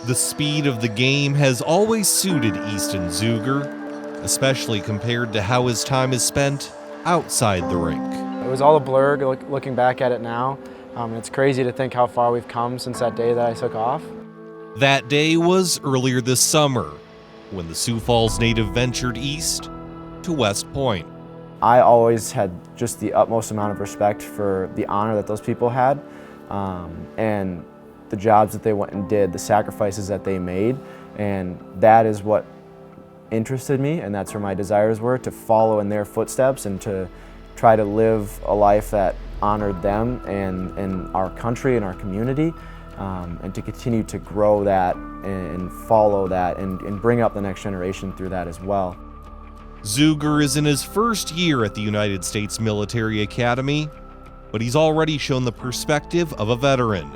The speed of the game has always suited Easton Zueger, especially compared to how his time is spent outside the rink. It was all a blur looking back at it now. It's crazy to think how far we've come since that day that I took off. That day was earlier this summer, when the Sioux Falls native ventured east to West Point. I always had just the utmost amount of respect for the honor that those people had, and the jobs that they went and did, the sacrifices that they made, and that is what interested me, and that's where my desires were, to follow in their footsteps and to try to live a life that honored them and our country and our community, and to continue to grow that and follow that and bring up the next generation through that as well. Zueger is in his first year at the United States Military Academy, but he's already shown the perspective of a veteran.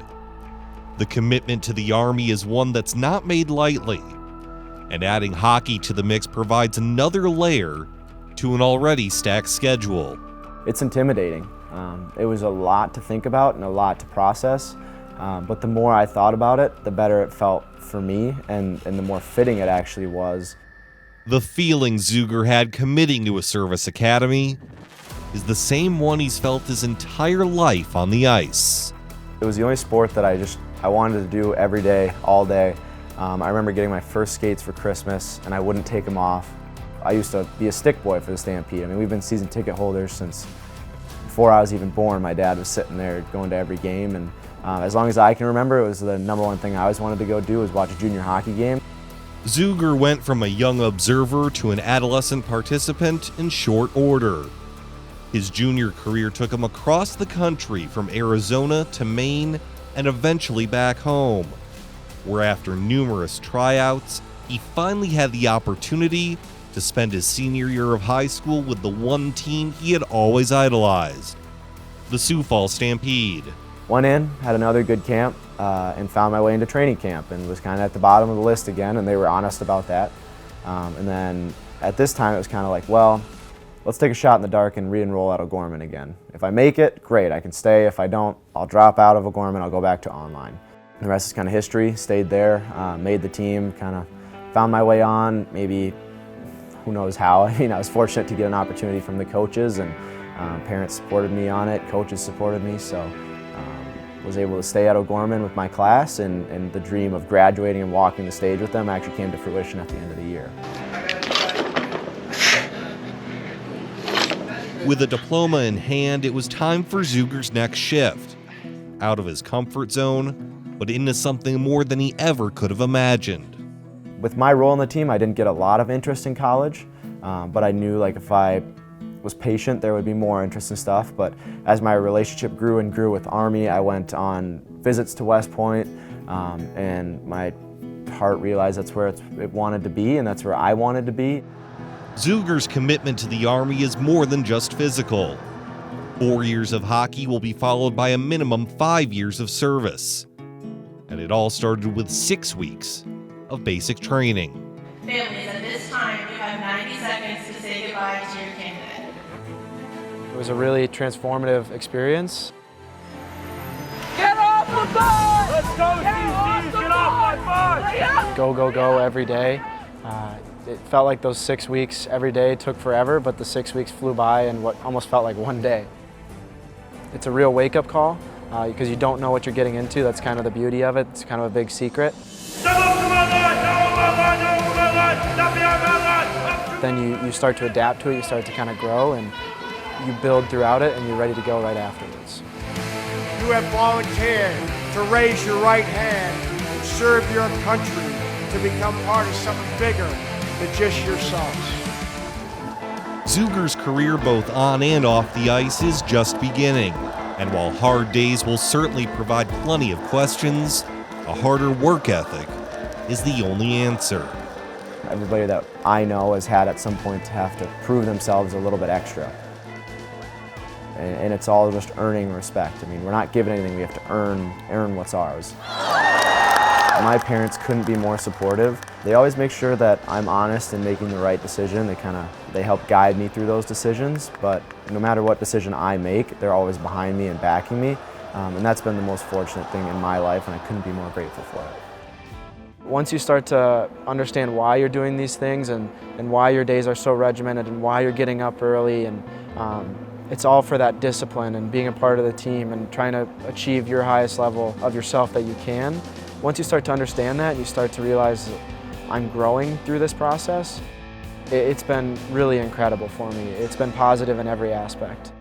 The commitment to the Army is one that's not made lightly, and adding hockey to the mix provides another layer to an already stacked schedule. It's intimidating. It was a lot to think about and a lot to process, but the more I thought about it, the better it felt for me and the more fitting it actually was. The feeling Zueger had committing to a service academy is the same one he's felt his entire life on the ice. It was the only sport that I wanted to do every day, all day. I remember getting my first skates for Christmas and I wouldn't take them off. I used to be a stick boy for the Stampede. I mean, we've been season ticket holders since before I was even born. My dad was sitting there going to every game, and as long as I can remember, it was the #1 thing I always wanted to go do was watch a junior hockey game. Zueger went from a young observer to an adolescent participant in short order. His junior career took him across the country from Arizona to Maine and eventually back home, where after numerous tryouts, he finally had the opportunity to spend his senior year of high school with the one team he had always idolized, the Sioux Falls Stampede. Went in, had another good camp, and found my way into training camp and was kind of at the bottom of the list again, and they were honest about that. And then at this time it was kind of like, well, let's take a shot in the dark and re-enroll at O'Gorman again. If I make it, great, I can stay. If I don't, I'll drop out of O'Gorman, I'll go back to online. The rest is kind of history, stayed there, made the team, kind of found my way on, maybe who knows how. I mean, I was fortunate to get an opportunity from the coaches, and parents supported me on it, coaches supported me, so was able to stay at O'Gorman with my class, and the dream of graduating and walking the stage with them actually came to fruition at the end of the year. With a diploma in hand, it was time for Zueger's next shift, out of his comfort zone, but into something more than he ever could have imagined. With my role on the team, I didn't get a lot of interest in college, but I knew like if I was patient, there would be more interest in stuff. But as my relationship grew and grew with Army, I went on visits to West Point, and my heart realized that's where it wanted to be, and that's where I wanted to be. Zueger's commitment to the Army is more than just physical. 4 years of hockey will be followed by a minimum 5 years of service. And it all started with 6 weeks of basic training. Families, at this time, you have 90 seconds to say goodbye to your candidate. It was a really transformative experience. Get off the bus! Let's go, CCs! Get off my bus! Go, go, go every day. It felt like those 6 weeks every day took forever, but the 6 weeks flew by in what almost felt like one day. It's a real wake-up call because you don't know what you're getting into. That's kind of the beauty of it. It's kind of a big secret. Then you start to adapt to it, you start to kind of grow, and you build throughout it, and you're ready to go right afterwards. You have volunteered to raise your right hand and serve your country to become part of something bigger than just yourselves. Zueger's career both on and off the ice is just beginning, and while hard days will certainly provide plenty of questions, a harder work ethic is the only answer. Everybody that I know has had at some point to have to prove themselves a little bit extra. And it's all just earning respect. I mean, we're not given anything, we have to earn what's ours. My parents couldn't be more supportive. They always make sure that I'm honest in making the right decision. They help guide me through those decisions, but no matter what decision I make, they're always behind me and backing me. And that's been the most fortunate thing in my life, and I couldn't be more grateful for it. Once you start to understand why you're doing these things and why your days are so regimented and why you're getting up early, and it's all for that discipline and being a part of the team and trying to achieve your highest level of yourself that you can. Once you start to understand that, you start to realize I'm growing through this process. It's been really incredible for me. It's been positive in every aspect.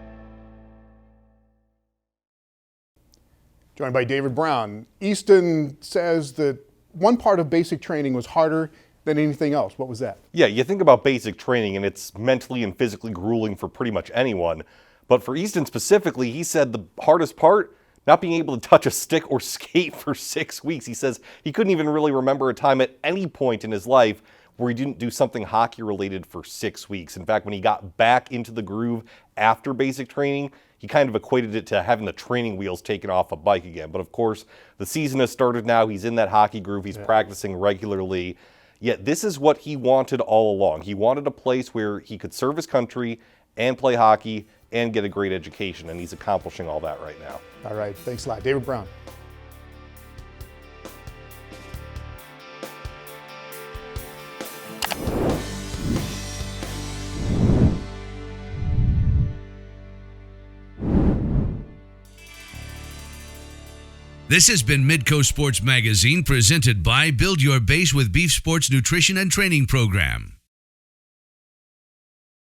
Joined by David Brown. Easton says that one part of basic training was harder than anything else. What was that? Yeah, you think about basic training and it's mentally and physically grueling for pretty much anyone. But for Easton specifically, he said the hardest part, not being able to touch a stick or skate for 6 weeks. He says he couldn't even really remember a time at any point in his life where he didn't do something hockey related for 6 weeks. In fact, when he got back into the groove after basic training, he kind of equated it to having the training wheels taken off a bike again. But of course, the season has started now. He's in that hockey groove. He's practicing regularly. Yet this is what he wanted all along. He wanted a place where he could serve his country and play hockey and get a great education, and he's accomplishing all that right now. All right, thanks a lot. David Brown. This has been Midco Sports Magazine, presented by Build Your Base with Beef Sports Nutrition and Training Program.